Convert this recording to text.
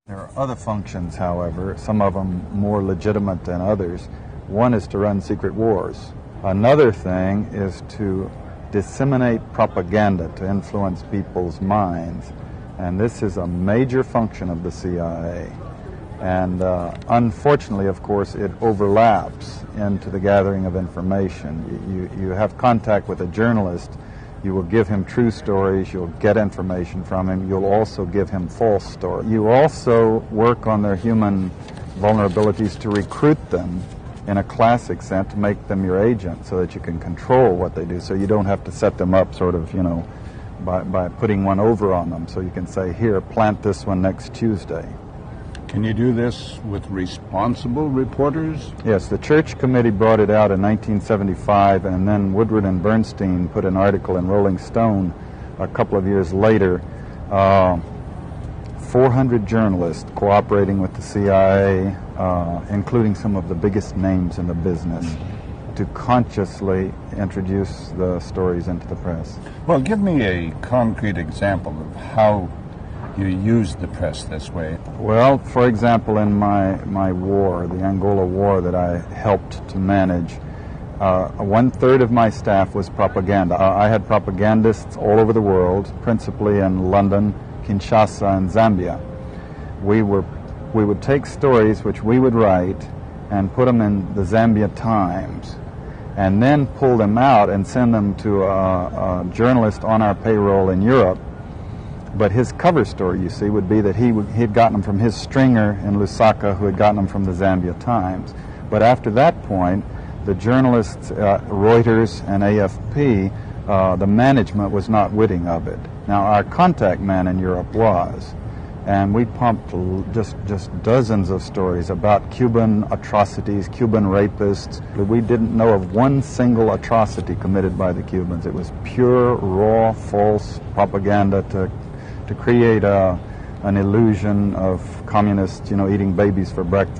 There are other functions, however, some of them more legitimate than others. One is to run secret wars. Another thing is to disseminate propaganda to influence people's minds. And this is a major function of the CIA. And unfortunately, of course, it overlaps into the gathering of information. You have contact with a journalist. You will give him true stories, you'll get information from him, you'll also give him false stories. You also work on their human vulnerabilities to recruit them in a classic sense, to make them your agent so that you can control what they do, so you don't have to set them up sort of, by putting one over on them. So you can say, here, plant this one next Tuesday. Can you do this with responsible reporters? Yes, the Church Committee brought it out in 1975, and then Woodward and Bernstein put an article in Rolling Stone a couple of years later. 400 journalists cooperating with the CIA, including some of the biggest names in the business, to consciously introduce the stories into the press. Well, give me a concrete example of how you use the press this way. Well, for example, in my war, the Angola War that I helped to manage, 1/3 of my staff was propaganda. I had propagandists all over the world, principally in London, Kinshasa, and Zambia. We would take stories which we would write and put them in the Zambia Times, and then pull them out and send them to a journalist on our payroll in Europe. But his cover story, you see, would be that he had gotten them from his stringer in Lusaka, who had gotten them from the Zambia Times. But after that point, the journalists, Reuters and AFP, the management was not witting of it. Now, our contact man in Europe was, and we pumped just dozens of stories about Cuban atrocities, Cuban rapists. We didn't know of one single atrocity committed by the Cubans. It was pure, raw, false propaganda to create an illusion of communists, eating babies for breakfast.